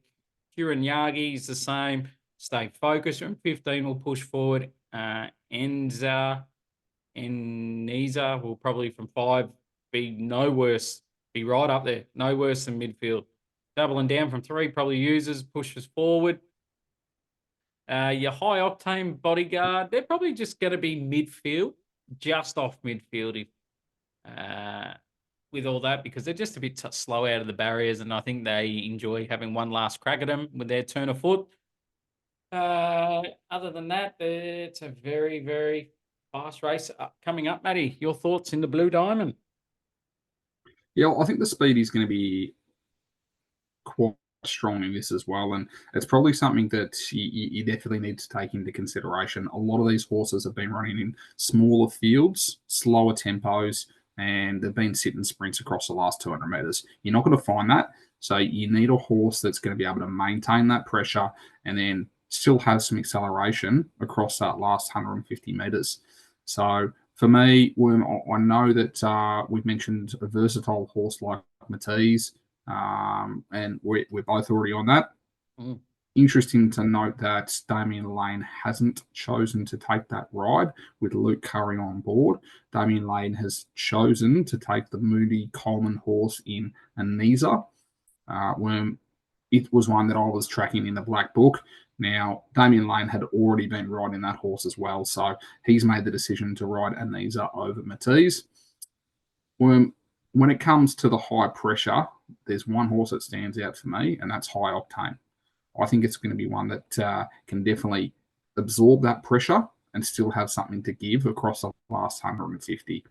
Kieran Yagi is the same. Stay focused. From 15 will push forward. Enza will probably from 5 be no worse. Be right up there. No worse than midfield. Doubling down from 3 probably pushes forward. Your high octane Bodyguard, they're probably just going to be midfield, just off midfield if with all that, because they're just a bit slow out of the barriers, and I think they enjoy having one last crack at them with their turn of foot. Other than that, it's a very, very fast race coming up. Matty, your thoughts in the Blue Diamond? Yeah, I think the speed is going to be quite strong in this as well, and it's probably something that you definitely need to take into consideration. A lot of these horses have been running in smaller fields, slower tempos, and they've been sitting sprints across the last 200 metres. You're not going to find that, so you need a horse that's going to be able to maintain that pressure and then still have some acceleration across that last 150 metres. So for me, I know that we've mentioned a versatile horse like Matisse, and we're both already on that. Mm. Interesting to note that Damien Lane hasn't chosen to take that ride with Luke Curry on board. Damien Lane has chosen to take the Moody Coleman horse in Anisa. It was one that I was tracking in the Black Book. Now, Damien Lane had already been riding that horse as well, so he's made the decision to ride Anisa over Matisse. When it comes to the high pressure, there's one horse that stands out for me, and that's High Octane. I think it's going to be one that can definitely absorb that pressure and still have something to give across the last 150.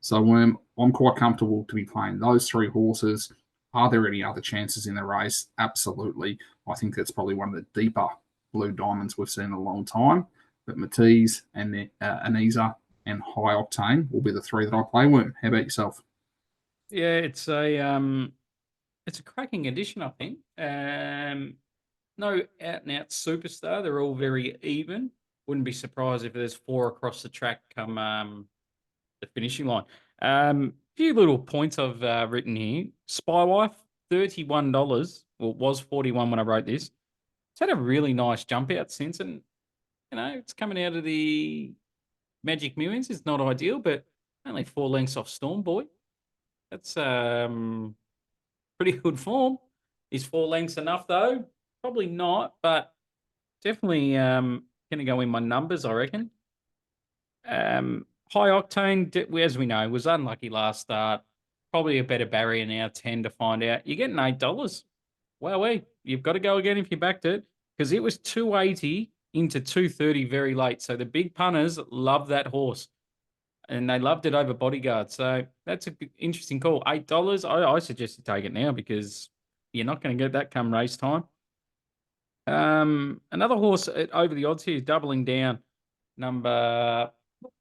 So I'm quite comfortable to be playing those three horses. Are there any other chances in the race? Absolutely. I think that's probably one of the deeper blue diamonds we've seen in a long time. But Matisse and Anisa and High Octane will be the three that I play with. How about yourself? Yeah, it's a cracking addition, I think. No out and out superstar. They're all very even. Wouldn't be surprised if there's four across the track come the finishing line. Few little points I've written here. Spywife, $31. Well, it was 41 when I wrote this. It's had a really nice jump out since, and it's coming out of the Magic Millions. It's not ideal, but only 4 lengths off Storm Boy. That's pretty good form. Is 4 lengths enough though? Probably not, but definitely going to go in my numbers, I reckon. High Octane, as we know, was unlucky last start. Probably a better barrier now, 10 to find out. You're getting $8. Well, you've got to go again if you backed it because it was 280 into 230 very late. So the big punters love that horse and they loved it over Bodyguard. So that's an interesting call. $8. I suggest you take it now because you're not going to get that come race time. Another horse over the odds here is doubling down. Number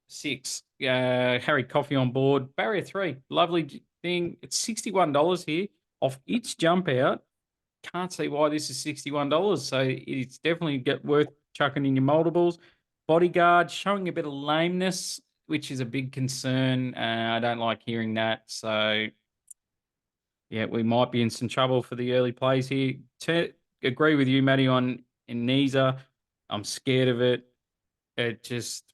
6, Harry Coffey on board. Barrier 3, lovely thing. It's $61 here off its jump out. Can't see why this is $61. So it's definitely worth chucking in your multiples. Bodyguard showing a bit of lameness, which is a big concern. I don't like hearing that. So yeah, we might be in some trouble for the early plays here. Agree with you, Matty, on Inisa. I'm scared of it. It just,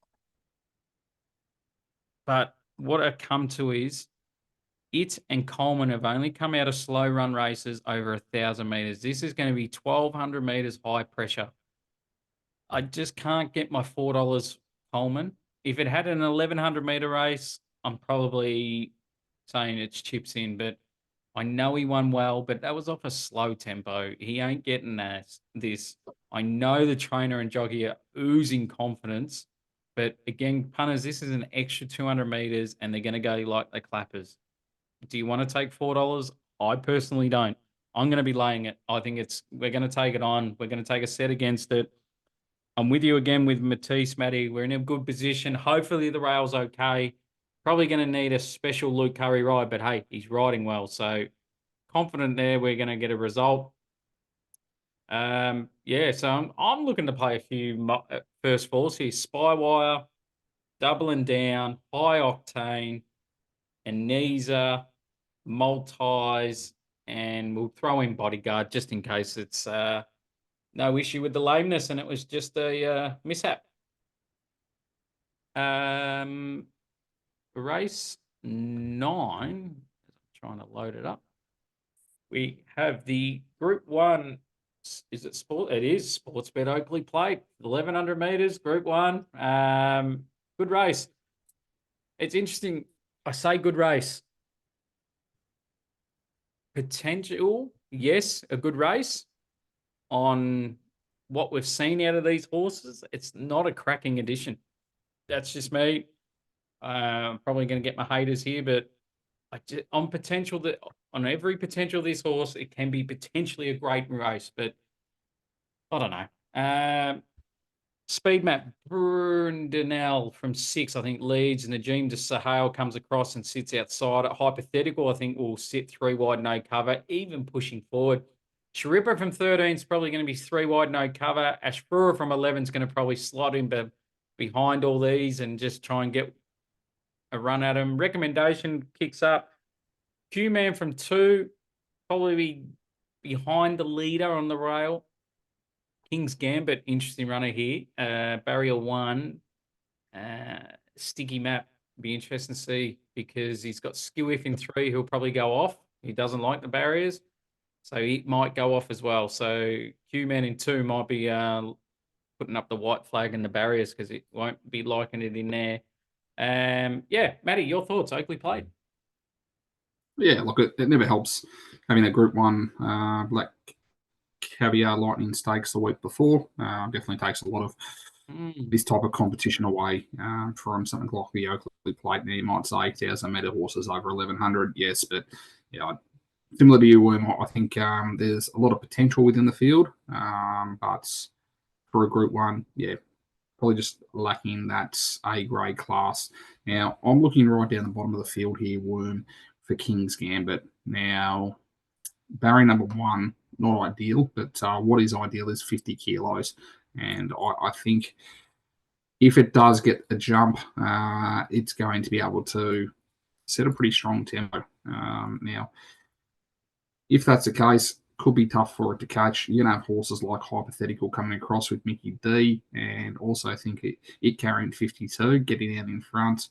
but what I come to is it and Coleman have only come out of slow run races over 1,000 meters. This is going to be 1,200 meters high pressure. I just can't get my $4 Coleman. If it had an 1,100-meter race, I'm probably saying it's chips in, but I know he won well, but that was off a slow tempo. He ain't getting this. I know the trainer and jockey are oozing confidence, but again, punters, this is an extra 200 meters, and they're going to go like the clappers. Do you want to take $4? I personally don't. I'm going to be laying it. I think we're going to take it on. We're going to take a set against it. I'm with you again with Matisse, Matty. We're in a good position. Hopefully the rail's okay. Probably going to need a special Luke Curry ride, but hey, he's riding well. So confident there we're going to get a result. So I'm looking to play a few first falls here. Spywire, doubling down, high octane, Anisa, multis, and we'll throw in bodyguard just in case it's no issue with the lameness and it was just a mishap. Race 9, trying to load it up. We have the Group 1. Is it sport? It is Sportsbet Oakley Plate, 1,100 meters, Group 1. Good race. It's interesting. I say good race. Potential, yes, a good race. On what we've seen out of these horses, it's not a cracking addition. That's just me. Probably going to get my haters here, but on every potential of this horse, it can be potentially a great race, but I don't know. Speed map, Brundanel from 6, I think leads. Najim de Sahel comes across and sits outside. Hypothetical, I think will sit 3 wide, no cover, even pushing forward. Sharippa from 13 is probably going to be 3 wide, no cover. Ashfura from 11 is going to probably slot in behind all these and just try and get a run at him. Recommendation kicks up. Q-Man from 2, probably be behind the leader on the rail. King's Gambit, interesting runner here. Barrier 1, sticky map, be interesting to see because he's got skill if in 3, he'll probably go off. He doesn't like the barriers, so he might go off as well. So Q-Man in 2 might be putting up the white flag in the barriers because it won't be liking it in there. Matty, your thoughts? Oakley played. Yeah, look, it never helps having a Group 1 black Caviar Lightning Stakes the week before. Definitely takes a lot of Mm. this type of competition away from something like the Oakley Plate. Now, you might say 1,000-metre horses over 1,100, yes, but yeah, similar to you, Worm, I think there's a lot of potential within the field, but for a Group 1, yeah, probably just lacking that A grade class. Now, I'm looking right down the bottom of the field here, Worm, for King's Gambit. Now, barrier number 1, not ideal, but what is ideal is 50 kilos. And I think if it does get a jump, it's going to be able to set a pretty strong tempo. Now, if that's the case, could be tough for it to catch. You're going to have horses like Hypothetical coming across with Mickey D, and also I think it carrying 52, getting out in front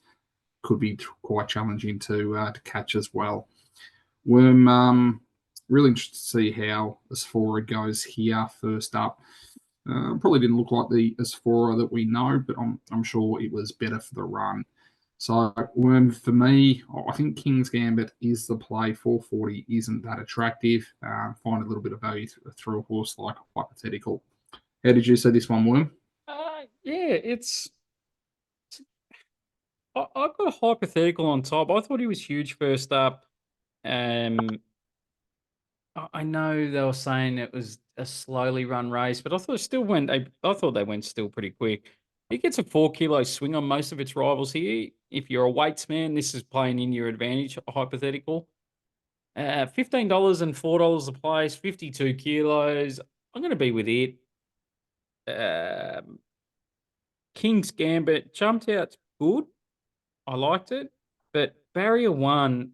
could be quite challenging to catch as well. Worm, really interested to see how Asphora goes here first up. Probably didn't look like the Asphora that we know, but I'm sure it was better for the run. So, Worm, for me, I think King's Gambit is the play. 440 isn't that attractive. Find a little bit of value through a horse like Hypothetical. How did you see this one, Worm? Yeah, I've got a Hypothetical on top. I thought he was huge first up. Um, I know they were saying it was a slowly run race, but I thought it still went. I thought they went still pretty quick. It gets a 4 kilo swing on most of its rivals here. If you're a weights man, this is playing in your advantage. Hypothetical. $15 and $4 a place, 52 kilos. I'm going to be with it. Um, King's Gambit jumped out good. I liked it, but barrier 1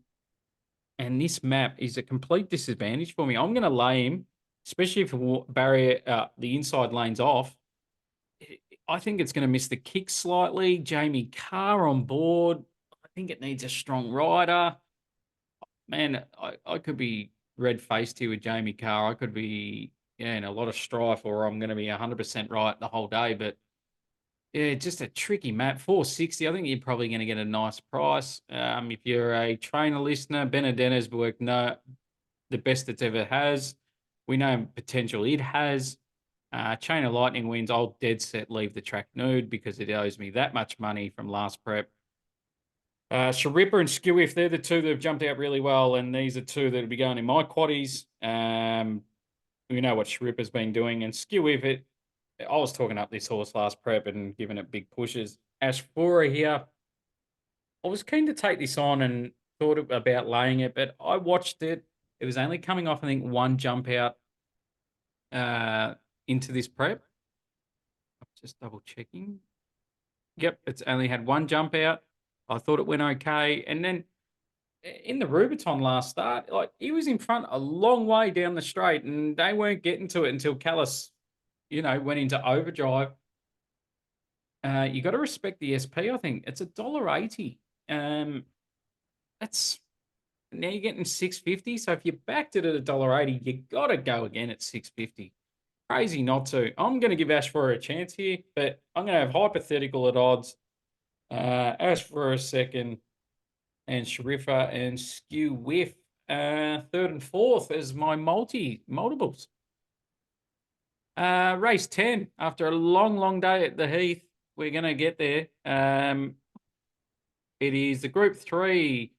and this map is a complete disadvantage for me. I'm going to lay him, especially if barrier the inside lane's off. I think it's going to miss the kick slightly. Jamie Carr on board. I think it needs a strong rider. Man, I could be red faced here with Jamie Carr. I could be in a lot of strife, or I'm going to be 100% right the whole day. But yeah, just a tricky map. 460. I think you're probably going to get a nice price. If you're a trainer listener, Benedetta's worked the best it's ever has. We know potential it has. Chain of Lightning wins. I'll dead set leave the track nude because it owes me that much money from last prep. Sharippa and Skewiff, they're the two that have jumped out really well, and these are two that'll be going in my quaddies. We know what Sharippa's been doing, and Skewiff, I was talking up this horse last prep and giving it big pushes. Ashfora here, I was keen to take this on and thought about laying it, but I watched it. It was only coming off, I think, one jump out into this prep. I'm just double checking. Yep, it's only had one jump out. I thought it went okay. And then in the Rubiton last start, like he was in front a long way down the straight and they weren't getting to it until Callis, went into overdrive. You got to respect the SP, I think. It's $1.80. That's now you're getting 650. So if you backed it at $1.80, you gotta go again at 650. Crazy not to. I'm gonna give Ashfora a chance here, but I'm gonna have Hypothetical at odds. Ashfora a second, and Shariffa and Skew Whiff third and fourth as my multiples. Race 10. After a long, long day at the Heath, we're gonna get there. It is the Group 3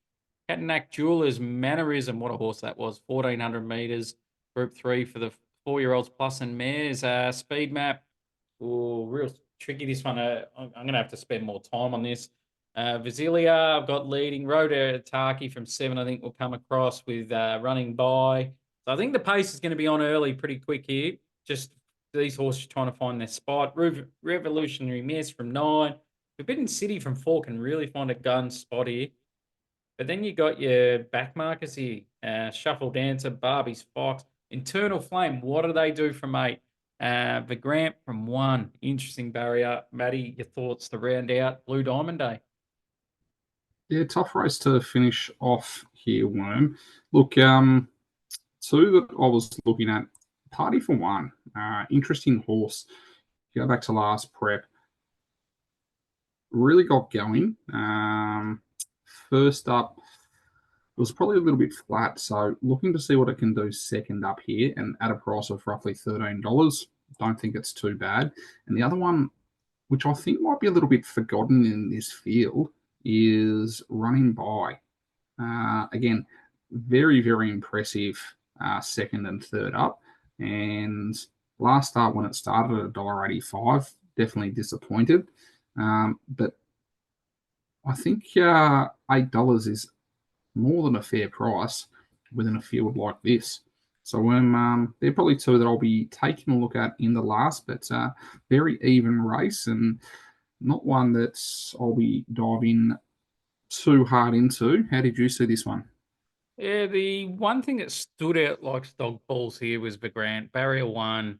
Catanac Jewelers Mannerism. What a horse that was. 1,400 metres. Group 3 for the 4-year-olds plus and mares. Speed map. Oh, real tricky this one. I'm going to have to spend more time on this. Vasilia, I've got leading. Rhoda Taki from 7, I think, will come across with running by. So I think the pace is going to be on early pretty quick here. Just these horses trying to find their spot. Revolutionary Miss from 9. Forbidden City from 4 can really find a gun spot here. But then you got your back markers here. Shuffle Dancer, Barbie's Fox, Internal Flame. What do they do from 8? The Grant from 1. Interesting barrier. Matty, your thoughts to round out Blue Diamond Day? Yeah, tough race to finish off here, Worm. Look, two that I was looking at, Party for One. Interesting horse. Go back to last prep. Really got going. First up, It was probably a little bit flat, so looking to see what it can do second up here and at a price of roughly $13. Don't think it's too bad. And the other one, which I think might be a little bit forgotten in this field, is Running By. Again, very, very impressive second and third up. And last start when it started at $1.85, definitely disappointed. But I think $8 is more than a fair price within a field like this. So they're probably two that I'll be taking a look at in the last, but very even race and not one that I'll be diving too hard into. How did you see this one? Yeah, the one thing that stood out like dog balls here was the Grant barrier one.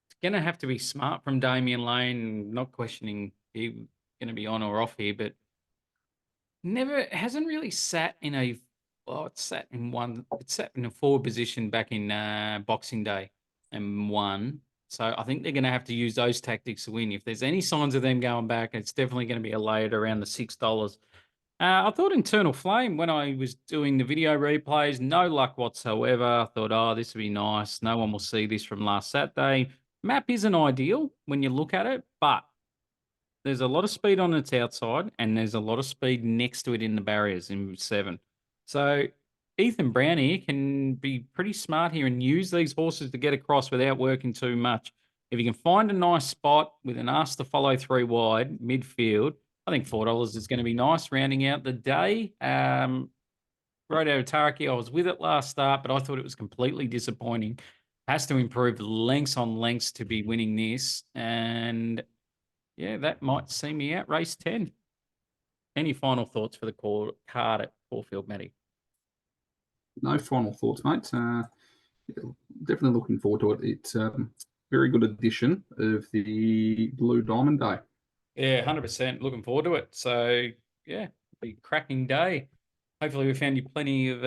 It's gonna have to be smart from Damien Lane. Not questioning he gonna be on or off here, but never hasn't really sat in a. Well, it's sat in one. It sat in a forward position back in Boxing Day and won. So I think they're going to have to use those tactics to win. If there's any signs of them going back, it's definitely going to be a lay at around the $6. I thought Internal Flame when I was doing the video replays, no luck whatsoever. I thought, oh, this would be nice. No one will see this from last Saturday. Map isn't ideal when you look at it, but there's a lot of speed on its outside, and there's a lot of speed next to it in the barriers in 7. So Ethan Brown here can be pretty smart here and use these horses to get across without working too much. If you can find a nice spot with an ask to follow 3 wide midfield, I think $4 is going to be nice rounding out the day. Rodo Taraki, I was with it last start, but I thought it was completely disappointing. Has to improve lengths on lengths to be winning this. And yeah, that might see me out race 10. Any final thoughts for the card at Caulfield, Matty? No final thoughts, mate. Definitely looking forward to it. It's a very good addition of the Blue Diamond Day. Yeah, 100%. Looking forward to it. So, yeah, be a cracking day. Hopefully, we found you plenty of,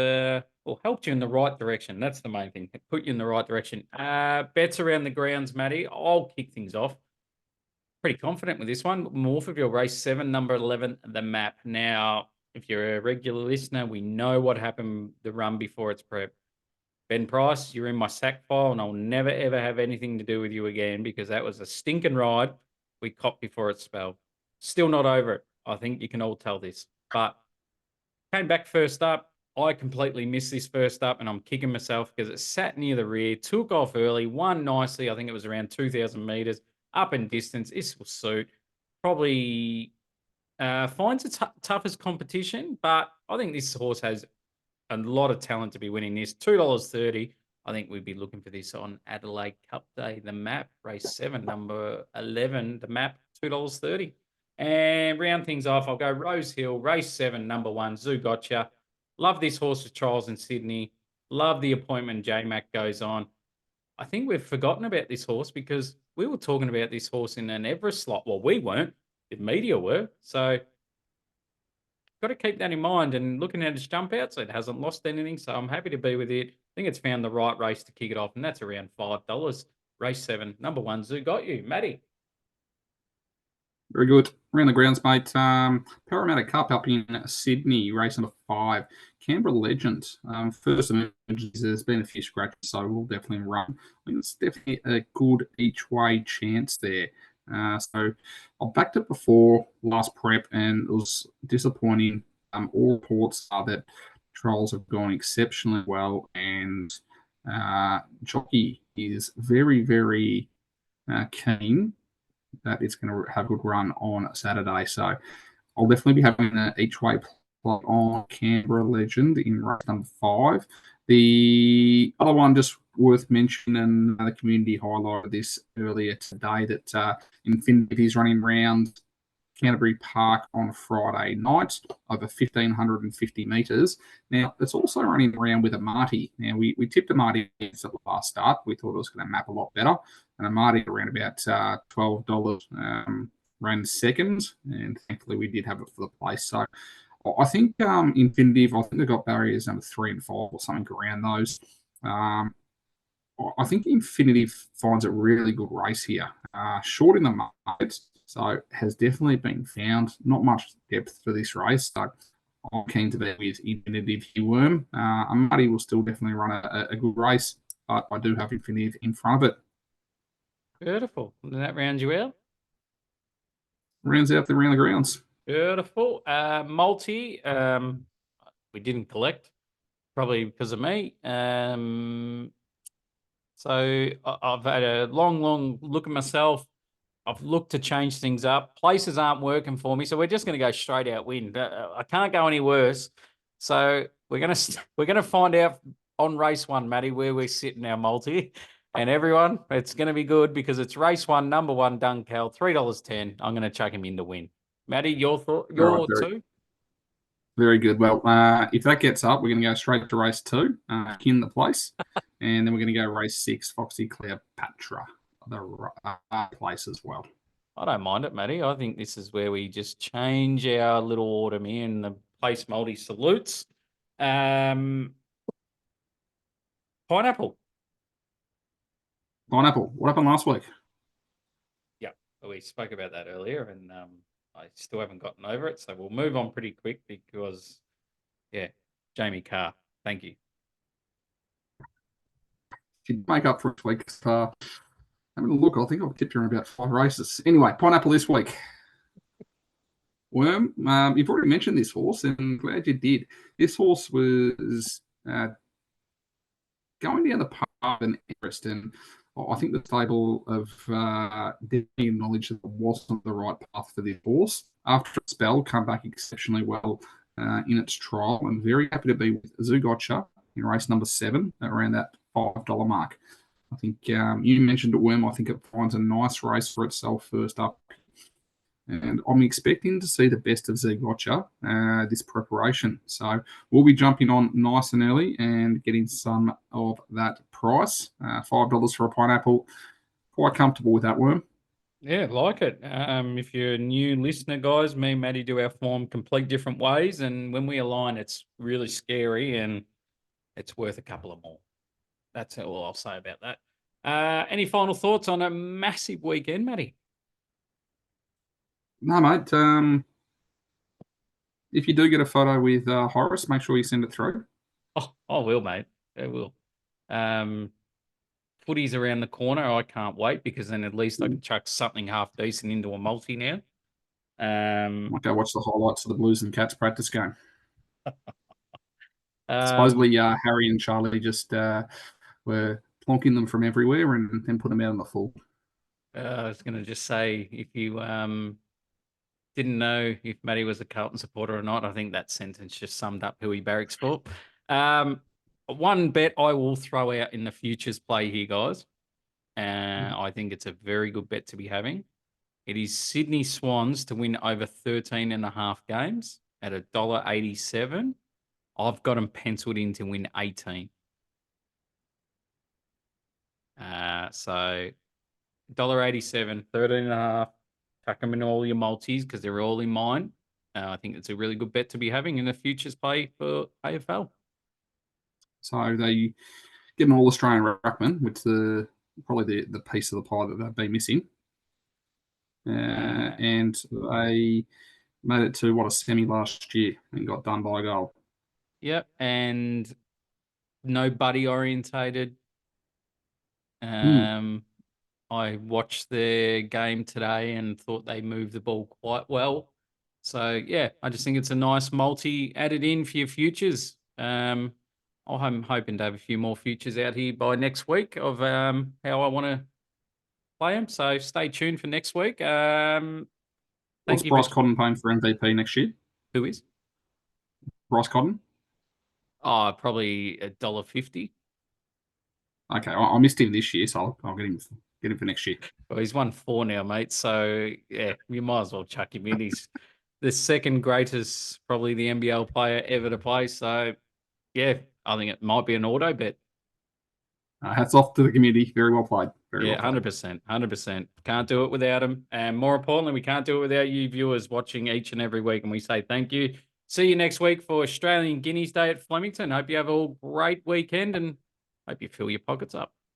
well, helped you in the right direction. That's the main thing. Put you in the right direction. Bets around the grounds, Matty. I'll kick things off. Pretty confident with this one. Morphettville race 7, number 11, the map. Now, if you're a regular listener, we know what happened the run before its prep. Ben Price, you're in my sack file, and I'll never ever have anything to do with you again because that was a stinking ride we copped before its spell. Still not over it. I think you can all tell this. But came back first up. I completely missed this first up, and I'm kicking myself because it sat near the rear, took off early, won nicely. I think it was around 2,000 meters up in distance. This will suit. Probably finds it toughest competition, but I think this horse has a lot of talent to be winning this. $2.30. I think we'd be looking for this on Adelaide Cup Day. The map, race 7, number 11. The map, $2.30. And round things off, I'll go Rose Hill, race 7, number 1, Zoo Gotcha. Love this horse with Charles in Sydney. Love the appointment J-Mac goes on. I think we've forgotten about this horse because we were talking about this horse in an Everest slot. Well, we weren't. The media were. So got to keep that in mind. And looking at its jump outs, it hasn't lost anything. So I'm happy to be with it. I think it's found the right race to kick it off, and that's around $5. Race 7, number 1, Zoo Got You. Matty. Very good. Around the grounds, mate. Parramatta Cup up in Sydney, race number 5. Canberra Legend. First emergencies, there's been a few scratches, so we'll definitely run. I think it's definitely a good each way chance there. So I backed it before last prep, and it was disappointing. All reports are that trials have gone exceptionally well, and Jockey is very, very keen that it's going to have a good run on Saturday. So I'll definitely be having an each way plot on Canberra Legend in race number 5. The other one, just worth mentioning, the community highlighted this earlier today that Infinity is running around Canterbury Park on Friday night over 1,550 metres. Now, it's also running around with a Marty. Now, we tipped a Marty at the last start. We thought it was going to map a lot better. And a Marty around about $12 ran second. And thankfully, we did have it for the place. So I think Infinitive, I think they've got barriers number 3 and 5 or something around those. I think Infinitive finds a really good race here. Short in the market, so has definitely been found. Not much depth for this race. So I'm keen to be with Infinitive here, Worm. Muddy will still definitely run a good race, but I do have Infinitive in front of it. Beautiful. And that rounds you out. Rounds out the round the grounds. Beautiful. Multi, we didn't collect, probably because of me. So I've had a long look at myself. I've looked to change things up. Places aren't working for me, so we're just going to go straight out win. I can't go any worse. So we're gonna find out on race one, Matty, where we're sitting our multi. And everyone, it's going to be good because it's race one, number one, Dunkel, $3.10. I'm going to chuck him in to win. Matty, your thought, All right, your two? very good. Well, if that gets up, we're going to go straight to race 2, in the place. And then we're going to go race 6, Foxy Cleopatra, the place as well. I don't mind it, Matty. I think this is where we just change our little order here and the place multi salutes. Pineapple. Pineapple, what happened last week? Yeah, we spoke about that earlier, and I still haven't gotten over it. So we'll move on pretty quick because, yeah, Jamie Carr. Thank you. She'd make up for it week. Having a look, I think I've tipped her in about 5 races. Anyway, Pineapple this week. Worm, you've already mentioned this horse, and I'm glad you did. This horse was going down the path of an Everest, and I think the stable of definitely acknowledged that it wasn't the right path for this horse. After its spell, come back exceptionally well in its trial. I'm very happy to be with Zugotcha in race number 7 around that $5 mark. I think you mentioned it, Worm. I think it finds a nice race for itself first up. And I'm expecting to see the best of Zugotcha this preparation. So we'll be jumping on nice and early and getting some of that price. $5 for a pineapple. Quite comfortable with that, Worm. Yeah, like it. If you're a new listener, guys, me and Maddie do our form complete different ways. And when we align, it's really scary and it's worth a couple of more. That's all I'll say about that. Any final thoughts on a massive weekend, Maddie? No, mate. If you do get a photo with Horace, make sure you send it through. Oh, I will, mate. I will. Footy's around the corner. I can't wait because then at least I can chuck something half decent into a multi now. Might go watch the highlights of the Blues and Cats practice game. Um, Supposedly, Harry and Charlie just were plonking them from everywhere and then put them out on the full. I was going to just say, if you didn't know if Matty was a Carlton supporter or not, I think that sentence just summed up who he barracks for. One bet I will throw out in the futures play here, guys. I think it's a very good bet to be having. It is Sydney Swans to win over 13.5 games at $1.87. I've got them penciled in to win 18. So $1.87, 13.5. Tuck them in all your multis because they're all in mine. I think it's a really good bet to be having in the futures play for AFL. So they get an All-Australian ruckman, which probably the piece of the pie that they've been missing. And they made it to, a semi last year and got done by a goal. Yep, and no buddy orientated. I watched their game today and thought they moved the ball quite well. So, yeah, I just think it's a nice multi added in for your futures. I'm hoping to have a few more futures out here by next week of how I want to play them. So stay tuned for next week. What's Bryce Cotton paying for MVP next year? Who is? Bryce Cotton? Oh, probably $1.50. Okay, I missed him this year, so I'll get him for next year. Well, he's won 4 now, mate. So, yeah, you might as well chuck him in. He's the second greatest, probably the NBL player ever to play. So, yeah, I think it might be an auto bet. Hats off to the community. Very well played. Very well played. 100%. 100%. Can't do it without him. And more importantly, we can't do it without you viewers watching each and every week. And we say thank you. See you next week for Australian Guineas Day at Flemington. Hope you have a great weekend and hope you fill your pockets up.